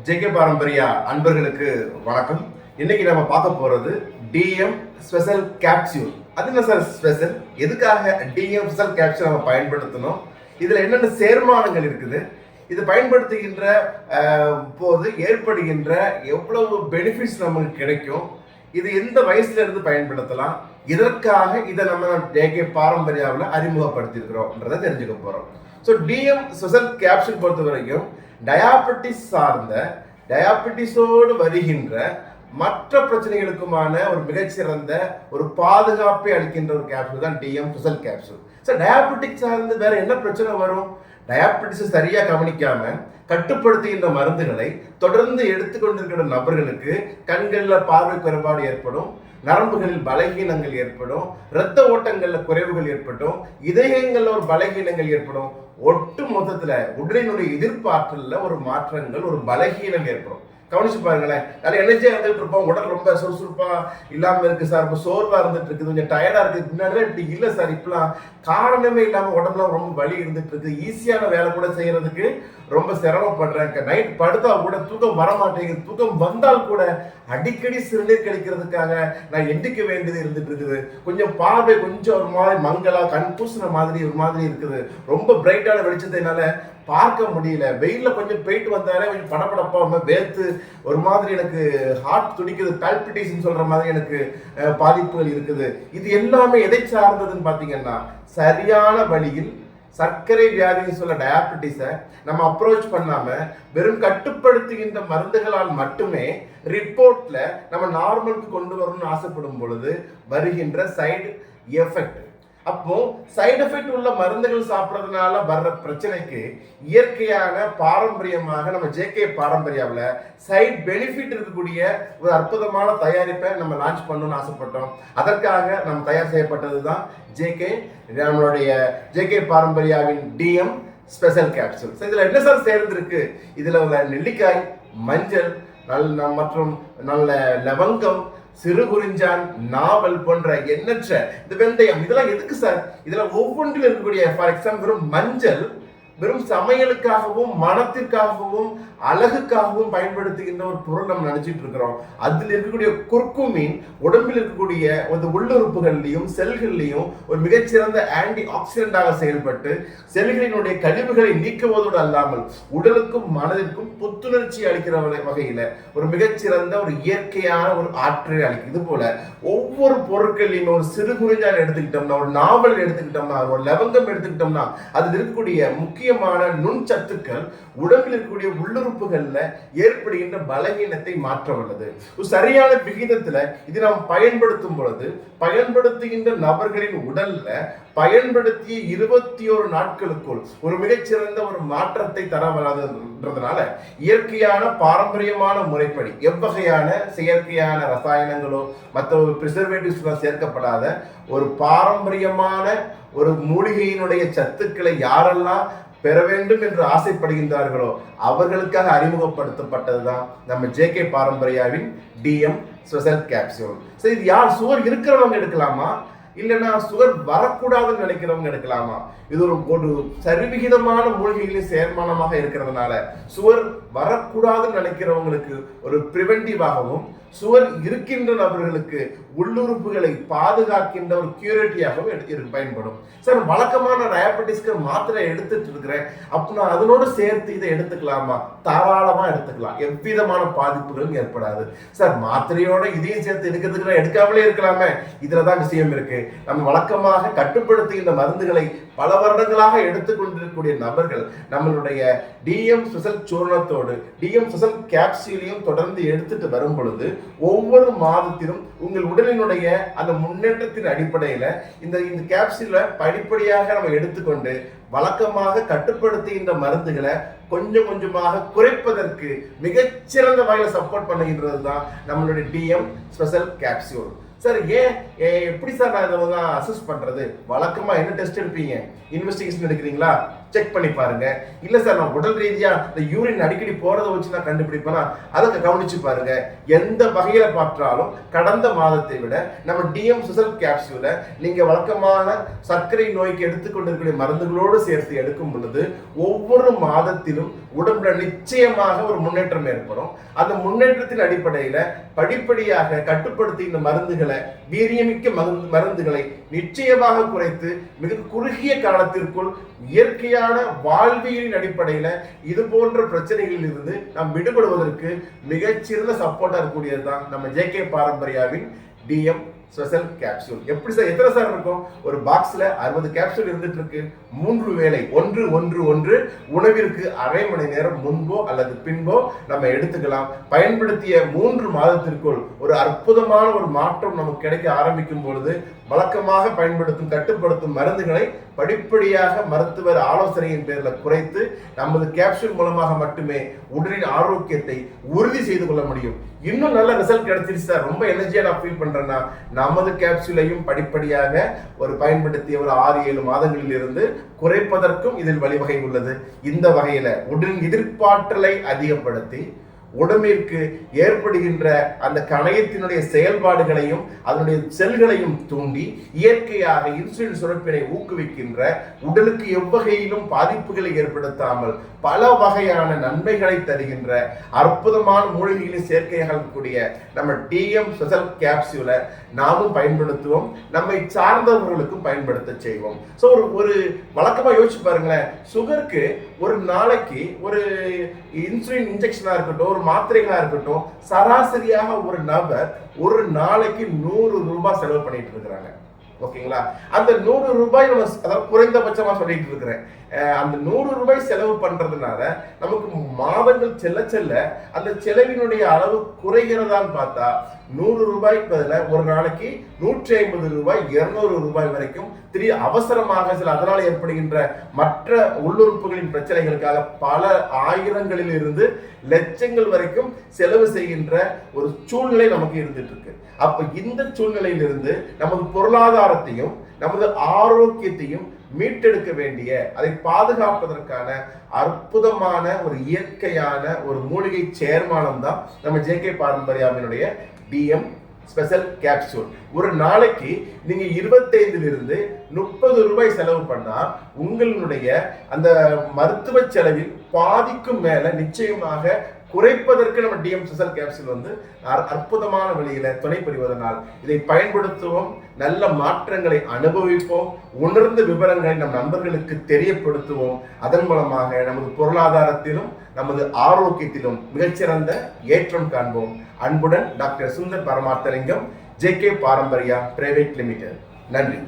JK பாரம்பரியா அன்பர்களுக்கு வணக்கம். இன்னைக்கு நம்ம பார்க்க போறது டிஎம் ஸ்பெஷல் கேப்சூல். அது என்ன சார் ஸ்பெஷல்? எதுக்காக டிஎம் ஸ்பெஷல் கேப்சூல் நம்ம பயன்படுத்தணும்? இதுல என்னென்ன சேர்மானங்கள் இருக்குது? இது பயன்படுத்துகின்ற போது ஏற்படுகின்ற எவ்வளவு பெனிஃபிட்ஸ் நமக்கு கிடைக்கும்? இது எந்த வயசுல இருந்து பயன்படுத்தலாம்? இதற்காக இதை நம்ம ஜேகே பாரம்பரியாவில் அறிமுகப்படுத்தியிருக்கிறோம்ன்றதை தெரிஞ்சுக்க போறோம். ஸோ டிஎம் ஸ்பெஷல் கேப்சூல் பொறுத்த வரைக்கும் டயாபெட்டிஸ் சார்ந்த டயாபெட்டிஸோடு வருகின்ற மற்ற பிரச்சனைகளுக்குமான ஒரு மிகச்சிறந்த ஒரு பாதுகாப்பை அளிக்கின்ற ஒரு கேப்சூல் தான் DM special capsule. Sir diabetic சார்ந்து வேற என்ன பிரச்சனை வரும்? டயாபெட்டிஸ் சரியா கவனிக்காம கட்டுப்படுத்துகின்ற மருந்துகளை தொடர்ந்து எடுத்துக்கொண்டிருக்கிற நபர்களுக்கு கண்களில் பார்வை குறைபாடு ஏற்படும், நரம்புகளில் பலகீனங்கள் ஏற்படும், இரத்த ஓட்டங்கள்ல குறைவுகள் ஏற்படும், இதயங்கள்ல ஒரு பலகீனங்கள் ஏற்படும். ஒட்டு மொத்தத்துல உடலினுடைய எதிர்ப்பாற்றல்ல ஒரு மாற்றங்கள், ஒரு பலகீனம் ஏற்படும். கவனிச்சு பாருங்களேன். அதில் எனர்ஜியாக இருந்துட்டு இருப்போம், உடல் ரொம்ப சுறுசுறுப்பா இல்லாமல் இருக்கு சார், இப்போ சோர்வா இருந்துட்டு இருக்குது, கொஞ்சம் டயர்டா இருக்கு. முன்னாடி இப்படி இல்லை சார், இப்பெல்லாம் காரணமே இல்லாம உடம்புலாம் ரொம்ப வலி இருந்துட்டு இருக்கு, ஈஸியான வேலை கூட செய்யறதுக்கு ரொம்ப சிரமப்படுறேன், நைட் படுத்தா கூட தூக்கம் வர மாட்டேங்குது, தூக்கம் வந்தால் கூட அடிக்கடி சிறுநீர் கழிக்கிறதுக்காக நான் எந்திக்க வேண்டியது இருந்துட்டு இருக்குது, கொஞ்சம் பார்வை கொஞ்சம் ஒரு மாதிரி மங்களா கண் பூசின மாதிரி ஒரு மாதிரி இருக்குது, ரொம்ப பிரைட்டான வெளிச்சத்தினால பார்க்க முடியல, வெயில்ல கொஞ்சம் போயிட்டு வந்தாலே கொஞ்சம் படப்படப்பா வேர்த்து ஒரு மாதிரி எனக்கு ஹார்ட் துடிக்குது, பால்பிட்டேஷன் சொல்ற மாதிரி எனக்கு பாதிப்புகள் இருக்குது. இது எல்லாமே எதை சார்ந்ததுன்னு பாத்தீங்கன்னா சரியான வழியில் சர்க்கரை வியாதின்னு சொல்ல டயாபெட்டிஸை நம்ம அப்ரோச் பண்ணாம வெறும் கட்டுப்படுத்துகின்ற மருந்துகளால் மட்டுமே ரிப்போர்ட்ல நம்ம நார்மலுக்கு கொண்டு வரணும்னு ஆசைப்படும் பொழுது வருகின்ற சைடு எஃபெக்ட். அப்போ சைடு எஃபெக்ட் உள்ள மருந்துகள் சாப்பிட்றதுனால வர்ற பிரச்சனைக்கு இயற்கையான பாரம்பரியமாக நம்ம ஜேகே பாரம்பரியாவில் சைடு பெனிஃபிட் இருக்கக்கூடிய ஒரு அற்புதமான தயாரிப்பை நம்ம லான்ச் பண்ணணும்னு ஆசைப்பட்டோம். அதற்காக நம்ம தயார் செய்யப்பட்டது தான் நம்மளுடைய ஜேகே பாரம்பரியாவின் டிஎம் ஸ்பெஷல் கேப்சூல். இதில் என்ன சார் சேர்ந்துருக்கு? இதில் உள்ள நெல்லிக்காய், மஞ்சள், மற்றும் நல்ல லவங்கம், சிறு குறிஞ்சான், நாவல் போன்ற எண்ணற்ற இந்த வெந்தயம், இதெல்லாம் எதுக்கு சார்? இதெல்லாம் ஒவ்வொன்றில் இருக்கக்கூடிய ஃபார் எக்ஸாம்பிள் மஞ்சள் வெறும் சமையலுக்காகவும் மனத்திற்காகவும் அழகுக்காகவும் பயன்படுத்துகின்ற ஒரு பொருள் நம்ம நினைச்சிட்டு இருக்கிறோம். அதில் இருக்கக்கூடிய குர்குமின் உடம்பில் இருக்கக்கூடிய ஒரு உள்ளுறுப்புகள்லையும் செல்கள்லையும் ஒரு மிகச்சிறந்த ஆன்டி ஆக்சிடென்டாக செயல்பட்டு செல்களினுடைய கழிவுகளை நீக்குவதோடு அல்லாமல் உடலுக்கும் மனதிற்கும் புத்துணர்ச்சி அளிக்கிற வகையில ஒரு மிகச்சிறந்த ஒரு இயற்கையான ஒரு ஆற்றலை அளிக்கும். இது போல ஒவ்வொரு பொருட்களையும் ஒரு சிறு குறிஞ்சான் எடுத்துக்கிட்டோம்னா, ஒரு நாவல் எடுத்துக்கிட்டோம்னா, ஒரு லவங்கம் எடுத்துக்கிட்டோம்னா அதில் இருக்கக்கூடிய முக்கியமான நுண்சத்துக்கள் உடம்பில் இருக்கக்கூடிய உள்ளுறுப்புகள்ல ஏற்படுகின்ற பலவீனத்தை மாற்ற வல்லது. சரியான விகிதத்துல இது நாம் பயன்படுத்தும் பொழுது பயன்படுத்துகின்ற நபர்களின் உடல்ல பயன்படுத்திய 21 நாட்களுக்குள் ஒரு மிகச்சிறந்த ஒரு மாற்றத்தை தர வராதுன்றதுனால இயற்கையான பாரம்பரியமான முறைப்படி எவ்வகையான செயற்கையான ரசாயனங்களோ மற்ற பிரிசர்வேட்டிவ்ஸ் சேர்க்கப்படாத ஒரு பாரம்பரியமான ஒரு மூலிகையினுடைய சத்துக்களை யாரெல்லாம் பெற வேண்டும் என்று ஆசைப்படுகின்றார்களோ அவர்களுக்காக அறிமுகப்படுத்தப்பட்டதுதான் நம்ம ஜேகே பாரம்பரியாவின் டிஎம் ஸ்பெஷல் கேப்சூல். சரி, இது யார் சுகர் இருக்கிறவங்க எடுக்கலாமா, இல்லைன்னா சுகர் வரக்கூடாதுன்னு நினைக்கிறவங்க எடுக்கலாமா? இது ஒரு சரிவிகிதமான மூலிகைகளின் சேர்மானமாக இருக்கிறதுனால சுகர் வரக்கூடாதுன்னு நினைக்கிறவங்களுக்கு ஒரு பிரிவென்டிவாகவும் சுகர் இருக்கின்ற நபர்களுக்கு உள்ளுறுப்புகளை பாதுகாக்கின்ற ஒரு கியூரேட்டிவாகவும் பயன்படும். சார், வழக்கமான டயாபெட்டிஸ்க்கு மாத்திரை எடுத்துட்டு இருக்கிறேன் அப்படின்னா அதனோடு சேர்த்து இதை எடுத்துக்கலாமா? தாராளமா எடுத்துக்கலாம், எவ்விதமான பாதிப்புகளும் ஏற்படாது. சார், மாத்திரையோட இதையும் சேர்த்து எடுக்கிறதுக்கு எடுக்காமலே இருக்கலாமே, இதுலதான் விஷயம் இருக்கு. நம்ம வழக்கமாக கட்டுப்படுத்துகின்ற மருந்துகளை பல வருடங்களாக எடுத்துக்கொண்டிருக்கக்கூடிய நபர்கள் நம்மளுடைய டிஎம் ஸ்பெஷல் சூர்ணத்தோடு டிஎம் ஸ்பெஷல் கேப்சூலையும் தொடர்ந்து எடுத்துட்டு வரும் பொழுது ஒவ்வொரு மாதத்திலும் உங்கள் உடலினுடைய அந்த முன்னேற்றத்தின் அடிப்படையில இந்த கேப்சூலை படிப்படியாக நம்ம எடுத்துக்கொண்டு வழக்கமாக கட்டுப்படுத்துகின்ற மருந்துகளை கொஞ்சம் கொஞ்சமாக குறைப்பதற்கு மிகச்சிறந்த வகையில் சப்போர்ட் பண்ணுகின்றது தான் நம்மளுடைய டிஎம் ஸ்பெஷல் கேப்சூல். சார், எப்படி சார் நான் இதை அசஸ் பண்றது? வழக்கமா என்ன டெஸ்ட் எடுப்பீங்க? இன்வெஸ்டிகேஷன் எடுக்கிறீங்களா? செக் பண்ணி பாருங்க. இல்ல சார் நான் உடல் ரீதியா இந்த யூரின் அடிக்கடி போறதை வச்சு நான் கண்டுபிடிப்பேனா, அதை கவனிச்சு பாருங்க. எந்த வகையில பார்த்தாலும் கடந்த மாதத்தை விட நம்ம டிஎம் ஸ்பெஷல் கேப்சூலை நீங்க வழக்கமான சர்க்கரை நோய்க்கு எடுத்துக்கொண்டிருக்கிற மருந்துகளோடு சேர்த்து எடுக்கும் பொழுது ஒவ்வொரு மாதத்திலும் உடம்புல நிச்சயமாக ஒரு முன்னேற்றம் ஏற்படும். அந்த முன்னேற்றத்தின் அடிப்படையில படிப்படியாக கட்டுப்படுத்தி இந்த மருந்துகளை, வீரியமிக்க மருந்துகளை நிச்சயமாக குறைத்து மிக குறுகிய காலத்திற்குள் இயற்கையான வாழ்வியலின் அடிப்படையில இது போன்ற பிரச்சனைகளில் இருந்து நாம் விடுபடுவதற்கு மிகச்சிறந்த சப்போர்ட்டா இருக்கக்கூடியதுதான் நம்ம ஜேகே பாரம்பரியாவின் டிஎம் ஸ்பெஷல் கேப்சூல். எப்படி சார், எத்தனை சார் இருக்கும்? ஒரு பாக்ஸ்ல 60 கேப்சூல் இருந்துட்டு இருக்கு. 3 வேளை ஒன்று உணவிற்கு அரை மணி நேரம் முன்போ அல்லது பின்போ நம்ம எடுத்துக்கலாம். பயன்படுத்திய 3 மாதத்திற்குள் ஒரு அற்புதமான ஒரு மாற்றம் நமக்கு கிடைக்க ஆரம்பிக்கும் பொழுது வழக்கமாக பயன்படுத்தும் கட்டுப்படுத்தும் மருந்துகளை படிப்படியாக மருத்துவர் ஆலோசனையின் பேரில் குறைத்து நமது கேப்சூல் மூலமாக மட்டுமே உடலின் ஆரோக்கியத்தை உறுதி செய்து கொள்ள முடியும். இன்னும் நல்ல ரிசல்ட் கிடைச்சிருச்சு சார், ரொம்ப எனர்ஜியா நான் ஃபீல் பண்றேன்னா நமது கேப்சூலையும் படிப்படியாக ஒரு பயன்படுத்திய ஒரு 6-7 மாதங்களில் இருந்து குறைப்பதற்கும் இதில் வழிவகை உள்ளது. இந்த வகையில உடலின் எதிர்ப்பாற்றலை அதிகப்படுத்தி உடம்பிற்கு ஏற்படுகின்ற அந்த கணையத்தினுடைய செயல்பாடுகளையும் அதனுடைய செல்களையும் தூண்டி இயற்கையாக இன்சுலின் சுரப்பினை ஊக்குவிக்கின்ற, உடலுக்கு எவ்வகையிலும் பாதிப்புகளை ஏற்படுத்தாமல் பல வகையான நன்மைகளை தருகின்ற அற்புதமான மூலிகைகளின் சேர்க்கையாக இருக்கக்கூடிய நம்ம டிஎம் ஸ்பெஷல் கேப்சூலை நாமும் பயன்படுத்துவோம், நம்மை சார்ந்தவர்களுக்கும் பயன்படுத்த செய்வோம். ஸோ ஒரு வழக்கமா யோசிச்சு பாருங்களேன், சுகருக்கு ஒரு நாளைக்கு ஒரு இன்சுலின் இன்ஜெக்ஷனா இருக்கட்டும், ஒரு மாத்திரைகளா இருக்கட்டும், சராசரியாக ஒரு நபர் ஒரு நாளைக்கு 100 ரூபாய் செலவு பண்ணிட்டு இருக்கிறாங்க. ஓகேங்களா? அந்த 100 ரூபாய் நம்ம அதாவது குறைந்தபட்சமா சொல்லிட்டு இருக்கிறேன். அந்த 100 ரூபாய் செலவு பண்றதுனால நமக்கு மாதங்கள் செல்ல செல்ல அந்த செலவினுடைய அளவு குறைகிறதான்னு பார்த்தா 100 ரூபாய்க்கு பதிலாக ஒரு நாளைக்கு 150 ரூபாய் 200 ரூபாய் வரைக்கும் அவசரமாக சில அதனால் ஏற்படுகின்ற மற்ற உள்ளுறுப்புகளின் பிரச்சனைகளுக்காக பல ஆயிரங்களில் இருந்து லட்சங்கள் வரைக்கும் செலவு செய்கின்ற ஒரு சூழ்நிலை நமக்கு இருந்துட்டு இருக்கு. அப்ப இந்த சூழ்நிலையிலிருந்து நமது பொருளாதாரத்தையும் நமது ஆரோக்கியத்தையும் மீட்டெடுக்க வேண்டிய, அதை பாதுகாப்பதற்கான அற்புதமான ஒரு இயற்கையான ஒரு மூலிகை சேர்மானம் தான் நம்ம ஜேகே பாரம்பரியாவினுடைய டிஎம் ஸ்பெஷல் கேப்சூல். ஒரு நாளைக்கு நீங்க 25 to 30 ரூபாய் செலவு பண்ணா உங்களுடைய அந்த மருத்துவ செலவில் பாதிக்கும் மேல நிச்சயமாக குறைப்பதற்கு நம்ம டிஎம் ஸ்பெஷல் கேப்சூல் அற்புதமான வழியில துணை புரிவதனால் இதை பயன்படுத்துவோம், நல்ல மாற்றங்களை அனுபவிப்போம், உணர்ந்த விவரங்களை நம் நண்பர்களுக்கு தெரியப்படுத்துவோம். அதன் மூலமாக நமது பொருளாதாரத்திலும் நமது ஆரோக்கியத்திலும் மிகச்சிறந்த ஏற்றம் காண்போம். அன்புடன் doctor Sundar Paramarthalingam, JK Paramparya private limited. நன்றி.